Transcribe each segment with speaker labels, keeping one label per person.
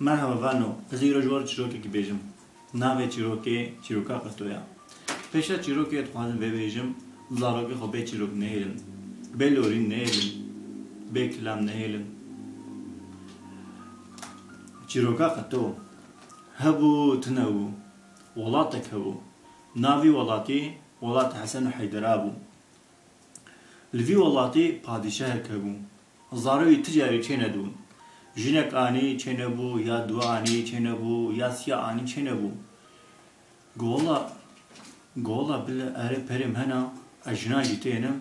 Speaker 1: مرحبا فانو پذیرو جوار چیروکی کی بیجم ناوی چیروکا قطویا پیشا چیروکی اتخوازم ببیجم زاروکی خو به چیروک نهیلن به لورین نهیلن به کلام نهیلن چیروکا قطو هبو تنو ولاتك هبو ناوی ولاتی ولات حسن حیدرابو الفي ولاتي پادشاه هبو زاروی تجاری چه ندون جنك آني چنبو یا دو آنی چنبو یا سیا آنی چنبو قولا بل اره پرم هنا اجناجي تينم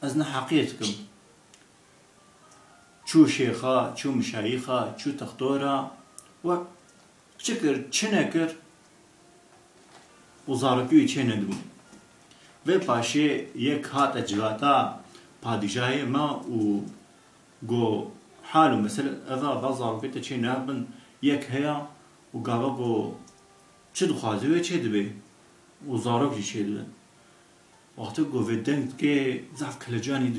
Speaker 1: ازنا حقيقتكم چو شيخا چو مشايخا چو تختورا و چكر چنكر وزاركيو چندو و پاشه یک هات اجواتا پادشاهی ما و گو حالو مثلا اذا بازار كنت شي نابن يك هيا وقابقو شد خازوه چه دبي وزارك شي دبي وقتی گو ودنگ که زعف کلجانی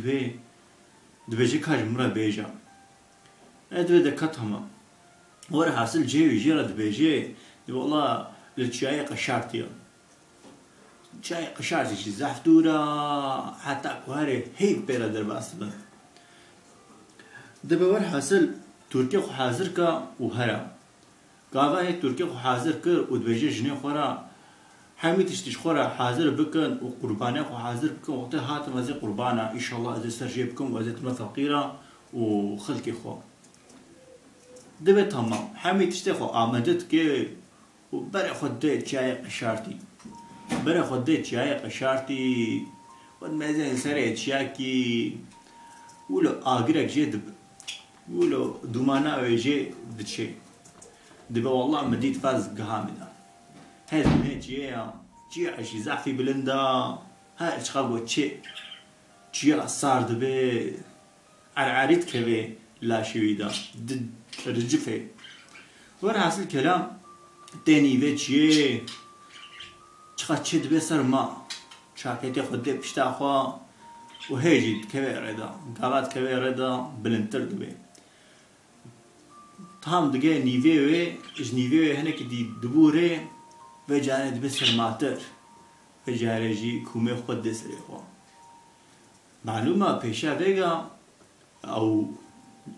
Speaker 1: دبي جي كاج مرا بيجا ادوي دكت هما ورا حاصل جي جيرا دبي جي والله للشاي قشارتي شاي قشارتي شي زعف دورا حتى كواري هيك بيرا درباس بن دبي ور حاصل تركيا خو حاضر كا وهرا قاغا هي تركيا خو حاضر كر ودبيجي جني خورا حمي تشتش خورا حاضر بكن وقربانه خو حاضر بكن وقت هات مزي قربانه ان شاء الله اذا سرجي بكم واذا تم فقيره وخلكي خو دبي تمام حمي تشتي خو امدت كي وبرا خديت شاي قشارتي برا خديت شاي قشارتي والمازال سريت شاكي ولو اقرك جد ولو دومانا ويجي دشي دبا والله مديت فاز قهامدا هذا من جي عشي زعفي بلندا ها اشخاغو تشي صار دبي عرعريت كبي لا شويدا رجفي ورا الكلام تاني بيتشي تشي دبي صار ما شاكيتي خدي بشتاخوا وهيجي كبير ردا قالات كبير ردا بلنتر دبي tam dige nive ve hene ki di dubure ve jane dibe sermater ve jareji kume khod desre kho maluma pesha vega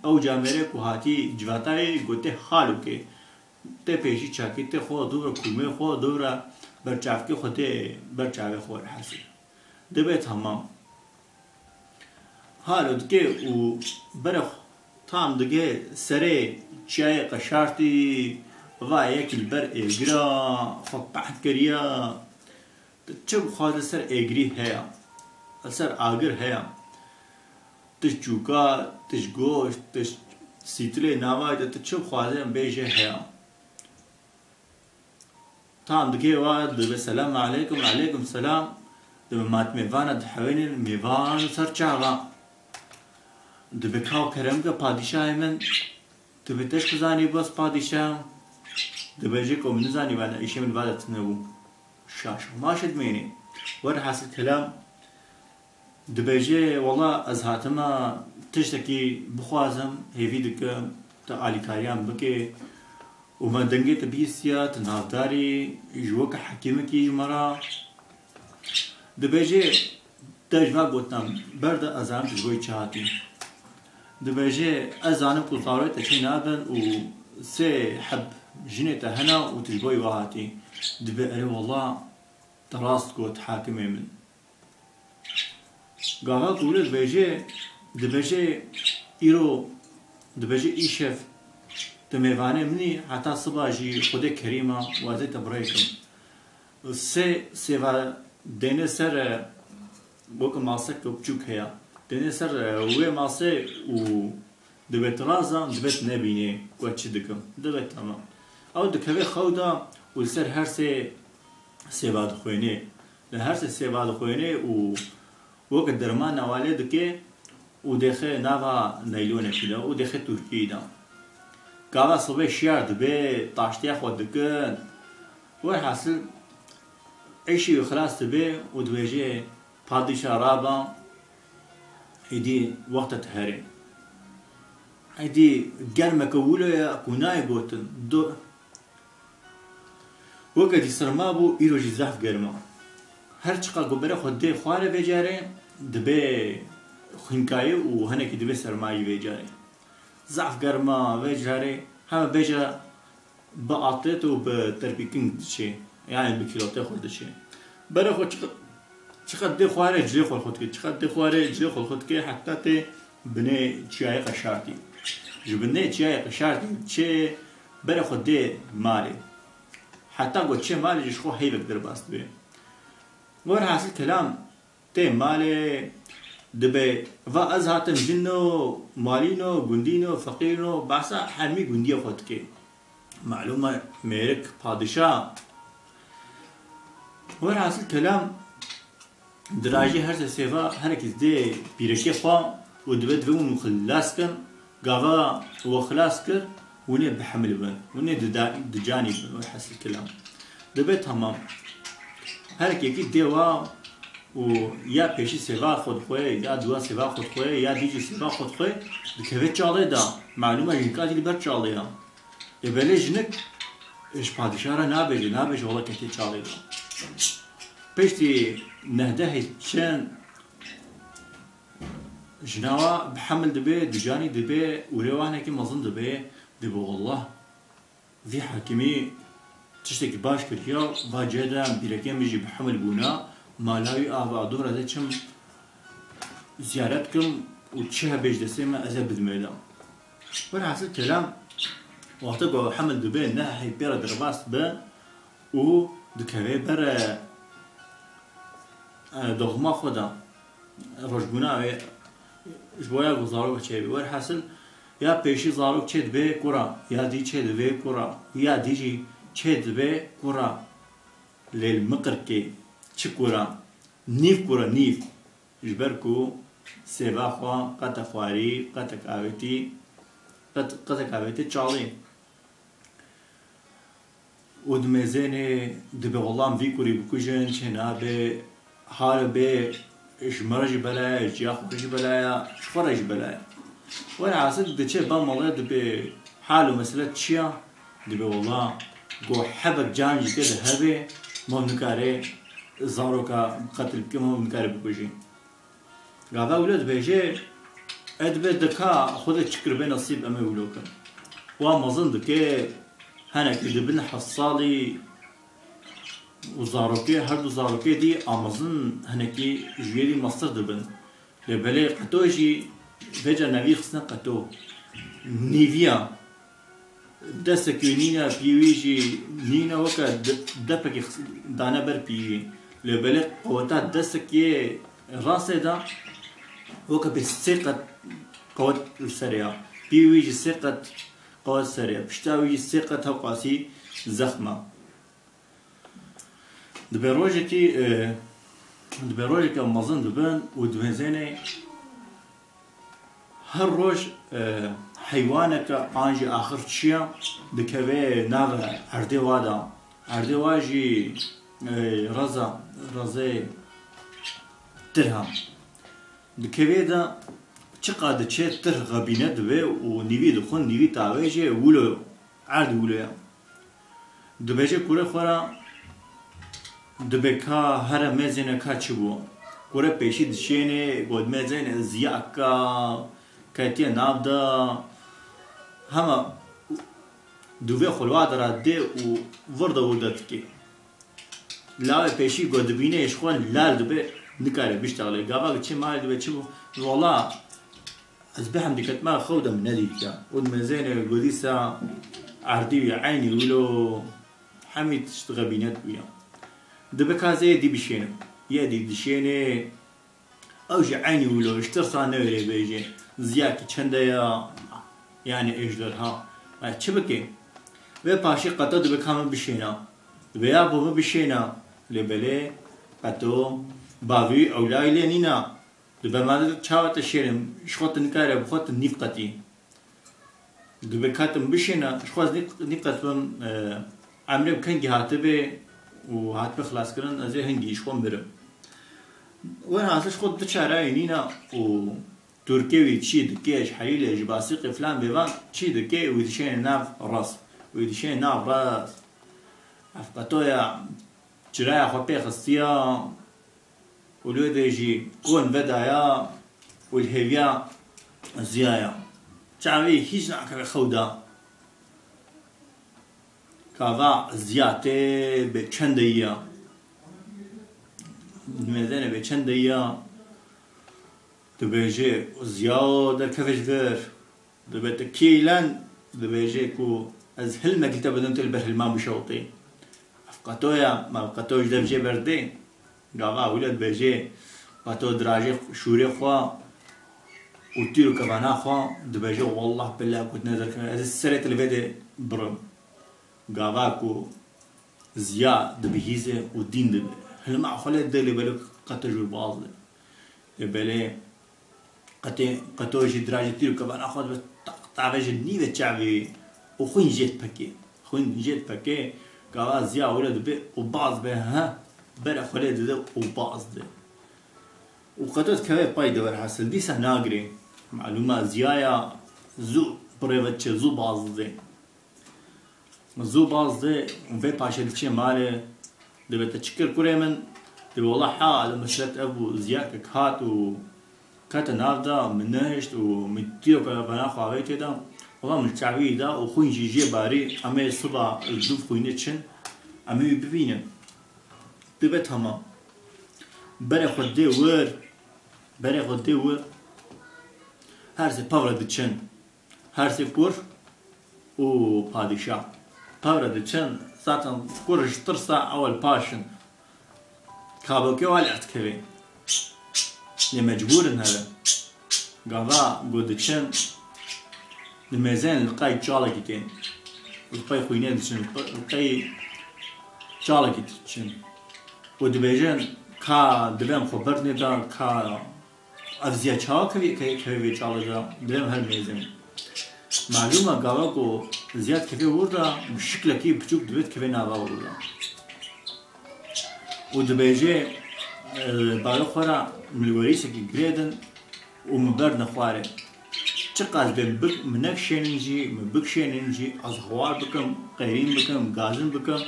Speaker 1: au jamere ku hati jvatay gote halu ke te peshi chakite kho dura kume kho dura berchaf ke khote berchave kho hasi dibe tamam halu ke u barakh tam dige sere شاي قشارتي ضايق البر إجرا فطحت كريا تشوف خاطر سر إجري هيا سر آجر هيا تشجوكا تشجوش سيتلي نوايد تشوف خاطر بيجي هيا طعم دكي واحد السلام عليكم وعليكم السلام دب مات ميفانا دحوين ميفان سر شاغا دبكاو كرمك بادشاهي من تبتش كزاني بس بادشاه دبجي كم نزاني وانا إشي من بعد تنبو شاش ما شد ميني ور حاصل كلام دبجي والله أزهاتما تشتكي بخوازم هي فيدك تعالي كاريان بكي وما دنجي تبيسيا تنافداري جوك حكيمكي مرا دبجي تجمع بوتنام برد أزام تجوي شهاتي دبجي أزانم كل تشي نابن و سي حب جنيته هنا وتجبوي وهاتي دبقري والله تراست كوت حاكمي من قاها تقول دبجي إيرو دبجي إيشف تميفاني مني حتى صباجي خودي كريمة وازي تبريكم سيفا ديني سر بوك ماسك وبچوك هيا دنيا سر وي ماسي و دبت رازا دبت نبيني كوتشي دكم دبت تمام او دكبي خودا والسر هر سي بعد خويني لهر سي بعد خويني و وقت درمان والد كي ودخه نافا نيلون كده ودخه تركي دا قاوا صبي شيار دبي طاشتي خود دكن وحاصل اي شيء خلاص دبي ودويجي بادشاه رابا هدي وقت تهرين هدي قرمك ولا كوناي قوتن دو وقت يسرما بو إيروجي زعف قرما هر چقا قبرة خود دي خواره بجاره دبي خنكاي وهنك دبي سرماي بجاره زعف قرما بجاره هم بجا بقاطت وبتربيكين شيء يعني بكيلوتة خود شيء برا خود چقدر دي خواره جلي خود كي چقدر دي خواره جلي خود كي حتى تي بني چياي قشارتي جبني چياي قشارتي چه برا خود دي مالي حتى قلت چه مالي جشخو هيبك درباست بي ور حاصل كلام تي مالي دبي و از هاتم جنو مالينو گندينو فقيرنو باسا حمي گندية خود كي معلومة ميرك پادشاه ور حاصل كلام دراجي هر سيفا هركز دي بيركي خوا ودبي دبي مخلاص كن قاوا وخلاص كر وني بحمل بن وني دجاني بن ور حاصل كلام دبي تمام هركي ديوا و یا پیشی سیوا خود خواه یا دوا سیوا خود خواه یا دیجی سیوا خود خواه دکوه چاله دا معلومه جنکاتی لیبر چاله یا بله جنک اش پادشاه را نابیجه ولا کتی چاله دا پیشتی نهده هیچن جناوا بحمل دبی دجانی دبی وریوانه که مزن دبی والله ذي حاكمي تشتكي باش كريا باجدا بيركيم يجي بحمل بونا مالاوي آبا دورة ده چم زيارتكم وتشيها بيج دسيما أزا بدميلا ولا حصل كلام وقت قو حمل دبي نهي بيرا درباست با و دكاوي برا دغما خودا رجبونا جبويا قزارو بچيبي ولا حصل يا بيشي زارو چه دبي كورا يا دي چه دبي كورا يا ديجي چه دبي كورا للمقركي چه کورا نیف کورا نیف جبر کو سیوا خوا قط خواری قط کاویتی چالی و دمزنه دبی غلام وی کوری بکوجن چنا به حال به اجمرج بلایا جاخوج بلایا شفرج بلایا ولا عاصد دچه با ماله دبی حالو مثلا چیا دبی والله گو حبك جانج كده هبه ما نكاره زاروكا قتل بكم نكاره بكوجي غابا ولد بيجي ادبه دكا خود تشكر بين نصيب امي ولوكا ومظن دكي هنا كده بن حصالي وزاروكي هردو زاروكي دي امازن هناكي جويري مصر دبن لبلي قطوجي بيجا نبي خصنا قطو نيفيا دستكونينا بيويجي نينا وكا دبكي دانا بر بيوي لبلغ قوتات دستكي راسي دا وكا بسيقة قوت السريع بيويجي سيقة قوت السريع بشتاويجي سيقة هوقاسي زخمة دبروجكي مظن دبن ودبنزيني هر روج حيوانك انجي اخر تشيا دكوي ناغ عردي وادا عردي واجي رزا ترهم دكوي دا چقاد چه تر غبينه دبي ونيوي دخون نيوي تاويجي ولو عرد ولو دبيجي كوره خورا دبكا هر مزينه كاتشبو كوره بيشي دشيني قد مزينه زياكا كاتيا نابدا هما دوبه خلوات راده و ورده ولدتكي لا پیشی گودبینه اشخوان لال دبه نکاره بیشتغله گاوا چه مال دبه چه والله از بهم دکت ما خودم ندیکا ود مزین گودیسا عردی عینی ولو حمید اشتغبینت بیا دبه کازه دی بشینه یه دی دشینه اوج عینی ولو اشترصا نوری بیجه زیاکی چنده یا yani ejderha çibki ve paşi qata dibê kamın bişêna veya bu bişêna lebelê qato bavî ewlay lê nîna dibe me çawa te şêrim şxot nikare bixot nîv qetî dibe katim bişêna şxwaz nîv qetbim emrê kengî hatibê û hatibê xelaskirin ez ê hingî şxwan birim we hasî şxot di çarayê nîna û تركيا ويتشي دكيش حليل جباسيق فلان بيبان تشي دكي ويدشين ناف راس ويدشين ناف راس عفقتويا جرايا خبي خصيا ولو ديجي كون بدايا والهيفيا زيايا شعبي هيش نعكر خودا كافا زياتي بچنديا ميزانه بچنديا دبيجي زيادة كفش غير دبت كيلان دبيجي كو از هل قلت بدون تلبر الماء بشوطي افقاتويا ما افقاتوش دبجي بردي قاوا ولد بيجي قاتو دراجي شوري خوا وتيرو كفانا خوا دبيجي والله بالله كنت نظر از السريت اللي بدي برم قاوا كو زيا دبيهيزه ودين دب هل ما خلت دلي بالك قتجوا البعض يبالي قطوجي دراجة تيرو كمان أخذ بس تعرف النية شعبي وخون جيت بكي خون جيت بكي كواز زيا ولد بي وبعض به ها برا خلد ده وبعض ده وقطوت كمان بايدة ورحصل دي سناقري معلومة زيايا زو بريفتش زو بعض ده زو بعض ده وفي باشا دكشي مالي ده بتشكر كوري من ده والله حال مسألة أبو زياك هات و كاتا نافدا منهشت ومتيو بنا خواهيتي دا والله من الشعبي دا وخوين جيجي باري أمي صبا الدوف خوينتشن أمي ببينن دبت هما بري خدي ور هرسي بافرا دچن هرسي كور و پادشاه بافرا دچن zaten kuruştursa اول باشن كابوكي والي اتكوي لمجبور هذا قضاء قدتشن الميزان لقاي تشالك كين لقاي خوينين تشن لقاي تشالك تشن ودبيجن كا دبم خبرني دا كا افزيا تشاك كي تشالك دا دبم هالميزان معلومة قالكو زياد كيف وردا بشكل كي بتشوف دبيت كيف نابا وردا ودبيجي بالخورا من الوريثة كي جريدن ومبرد خواري تقاز بك منك شينجي من بك شينجي أزهوار بكم قيرين بكم غازن بكم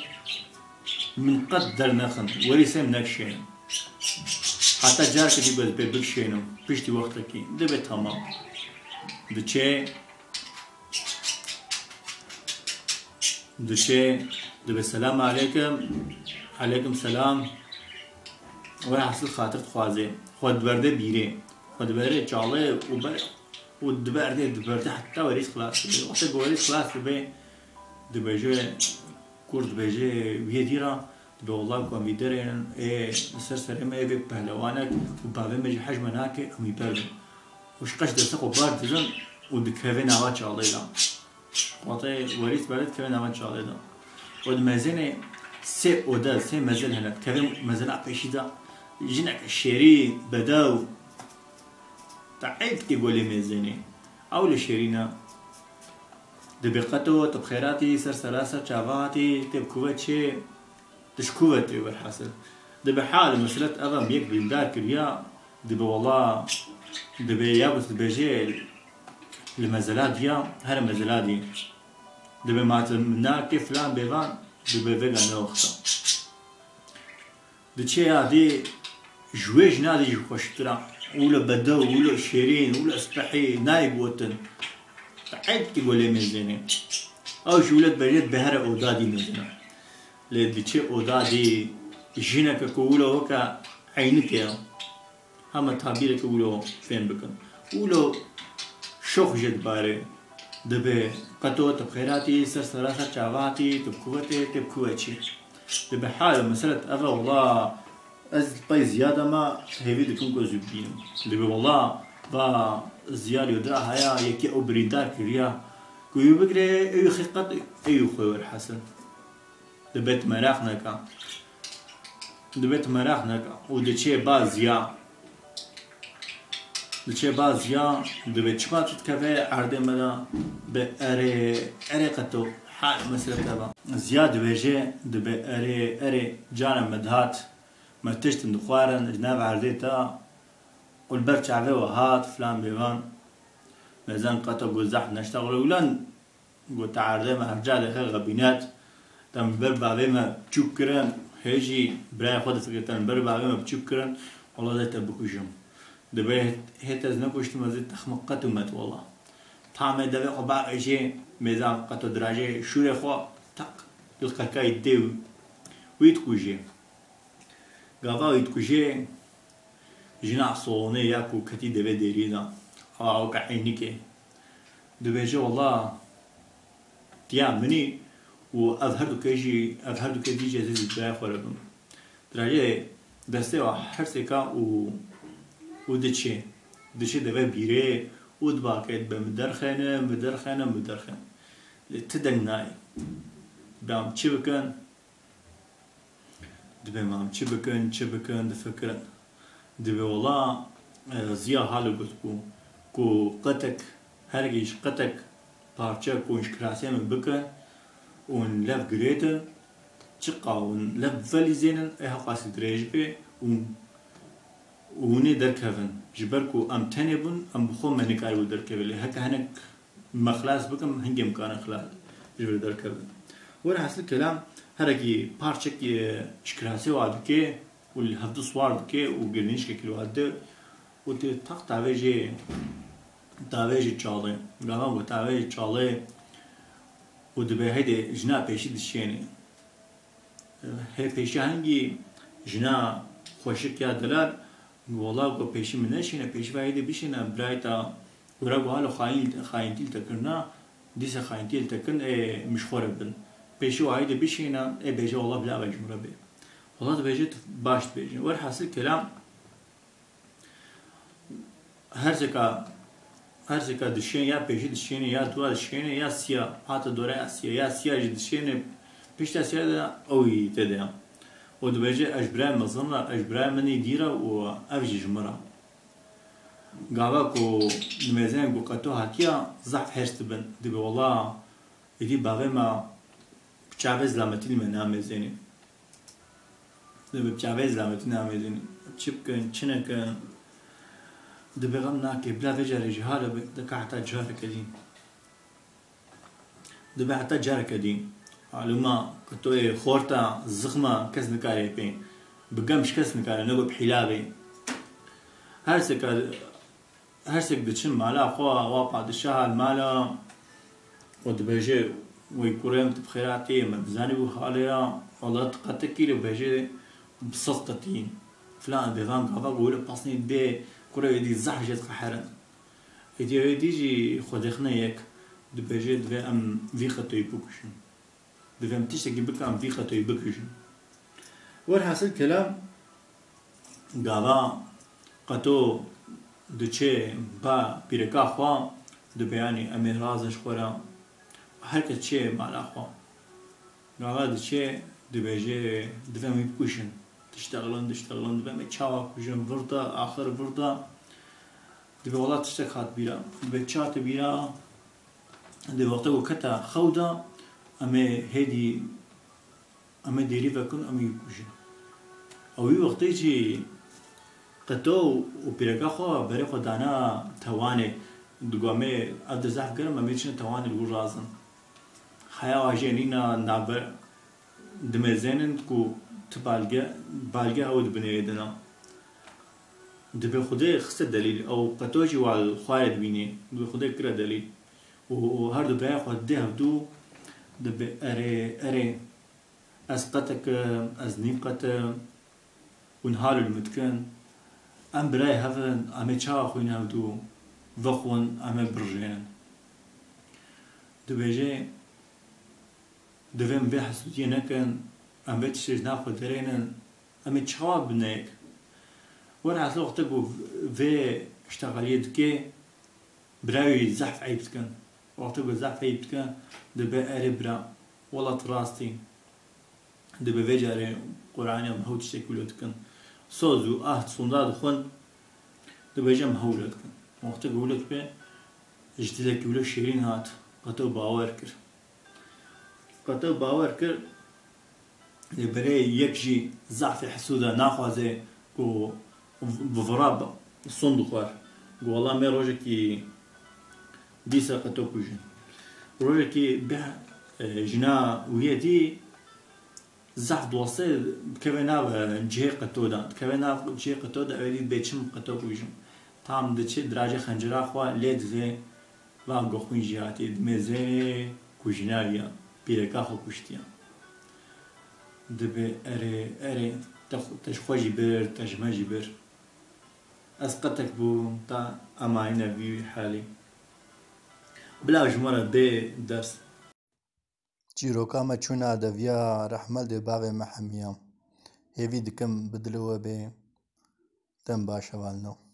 Speaker 1: من قدر نخن وريثة منك شين حتى جار كدي بك شينو بيشتي وقتك دبي تمام دشي دبي السلام عليكم عليكم السلام وراح حصل خاطر خوازي خود برده بيري خود برده چاله ودبرده حتى وريس خلاص وقت وريس خلاص دبي دبيجي كورد بيجي ويديرا دبي والله كون بيدرين ايه سر ما يبي بهلوانك وبابي مجي حجم هناك امي برد وش قش دسقو بارد زن ودكفين هوا چاله لا وقتی وريث برد كفين هوا چاله لا ودمزينه سه اودا سه مزل هنا كفين مزل عقيشيدا جنك الشيري بداو تعيد تقولي ميزاني او لشيرينا دبقتو تبخيراتي سرسلاسة شافاتي تبكوتشي تشكوتي والحاصل دبحال مسألة أغم يقبل دار كريا دب والله دب يابس دبجي المزلات ديا هر مزلات دي دب مات مناك فلان بيفان دب فيغان نوختا دشي هادي جويج نادي جو خوشترا ولا بدو ولا شيرين ولا اسبحي نايب وطن تعيد تقولي ميزاني او جولت بريد بهر اودادي ميزانا لديشي اودادي جينك كولا وكا عينك يا هما تعبيرك ولو فين بكن ولو شوخ جد باري دبي قطوة تبخيراتي سرسراسة شعباتي تبكوتي تبكوتشي دبي حال مسألة أفا والله از باي زيادة ما هيفي دكون كوزوبين دبي والله با زيادة يدرا هيا يكي او بريدار كريا كويو بكري ايو خيقات ايو خوي الحسن دبيت مراخنكا ودشي بازيا دبيت شبات تكفي عردي مدا بأري قطو حال مسألة تبا زياد بيجي دبي أري جانا مدهات ما تشتم دخوارن جناب عرديتا والبر شعبي وهات فلان بيبان ميزان قطع قزح نشتغل ولان قو تعرضي ما هرجع لخي غبينات تم بر بعضي ما بتشوك كرن هيجي براي خود فكرتان بر بعضي ما بتشوك كرن والله ده تبكوشم دبي هيت ازنكوشت مزيد تخمقت ومت والله طعمه دبي قبع شيء ميزان قطع دراجة شوري خو تق القكاي ديو ويتكوجي قاوا ويتكوجي جنا صوني ياكو كتي دبي ديرينا او كعينيكي دبي والله تيا مني وأظهر كيجي أظهر كيجي جزء براي خوربم دراجة دسته وحرسكا ودشي دبي بيري ودباكت بمدرخنة مدرخن تدناي بام تشبكن دبي مام تشبكن دفكرن دبي والله زيا حالو قلتكو كو قتك هرجيش قتك بارچه كونش كراسي من بكن ون لف جريتر تشقا ون لف فالي زينن ايها قاسي دريج بي وني دركفن جبركو ام تنبن ام بخوم منكاري ودركفن هكا هنك مخلاص بكم هنجي مكان خلاص جبر دركفن ورا حاصل الكلام هرقي بارچك شكراسي وادكي واللي هفدو سواردكي وقرنيش كيلو هدر وتتق تاويجي تشالي قالوا تاويجي تشالي ودبي هيدي جنا بيشي دشيني هي بيشي هنجي جنا خوشك يا دلال والله قو بيشي منشينا بيشي فايدي بيشينا برايتا ورقو هالو خاينتيل تكرنا ديسا خاينتيل تكرن مش خوربن بيشي وهيدي بيشينا بيجي والله بلا وجه مربي والله بيجي باش بيجي والحاصل كلام هرزكا دشين يا بيجي دشين يا دوا دشين يا سيا هات دورا يا سيا جي دشين بيشتا سيا دا اوي تدا ودبيجي اجبرا مظنة اجبرا مني ديرا وافجي جمرا قاواكو نميزان قو قطو هاتيا زحف هرست بن دبي والله يدي باغي ما بچاوز لامتين من نامزيني دبي بچاوز لامتين نامزيني چبكن چنكن دبي غمنا كي بلا فجر جهالة دكا حتى جارك دين دبي حتى جارك دين علوما كتو خورتا زخمة كس نكاري بين بقمش كس نكاري نقو بحلابي هرسك دشن مالا خوا واقع دشها المالا ودبيجي ويكوريم تبخيراتي مبزاني وخاليا والله تقتكي بيجي بسلطتين فلان بيفان قابا قولي باسني بي كورا يدي زحجة قحرن يدي خودخنا يك دبيجي دبي ام في خطو يبوكشن دبي ام تشتكي بك ام في خطو يبوكشن والحاصل كلام قابا قطو دچه با بيركا خوا دبياني امي رازش خورا هركت چه مالا خوا قابا دچه دبيجي دبي ام يبوكشن تشتغلن دبي ام چاوا كوشن وردا آخر وردا دبي والله تشتكات بيرا دبي چات بيرا دبي وقتا وكتا خودا امي هدي امي ديري فكن امي يبوكشن او وقتا يجي قطو وبيركا خوا بري خدانا تواني دقوامي اد زحف قرم امي تشن تواني الغور رازن خيا واجينينا نابر دمزينن كو بالغا او دبنيدنا دبي خدي خص دليل او قطوجي والخوارد بيني دبي خدي كرا دليل وهر دبي خد دهدو دبي اري اسقتك ازنيقت ونهار المتكن ام براي هفن ام تشا خوينا دو وخون ام برجين دبيجي دفن به حسوتي نكن ام بتشج ناخذ درينا ام تشا بنيك وانا حسلو وقتكو في اشتغاليت كي براوي زحف عيبتكن وقتكو زحف عيبتكن دبي اري برا ولا تراستي دبي فيجاري قراني مهوت شكلوتكن سوزو صنداد خون دبيجا مهولتكن وقتكو ولك بي جديدك ولا شيرين هات قطو باور كر بري يكجي زعف حسودا ناخذ كو بفراب son dixwar gola me rojekî dîsa qeto kujin rojekî bih jina wî dî zaf doste dikeve nav cihê qeto da dikeve nav cihê qeto da ew dî bê çim qeto kujin tam diçe diracê xencera xwe lê divê va goxwîn jî hatiye dimêze kujinariya pîreka xwe kuştiye dibe erê te ji xwe jî bir te ji me jî bir ez qetek bûm ta emayîne vî halê bila ji me re bê ders
Speaker 2: çîroka me çûne edeviya rehmedê bavê me hemiya hêvî dikim bi dilê we bê dem baş hevalino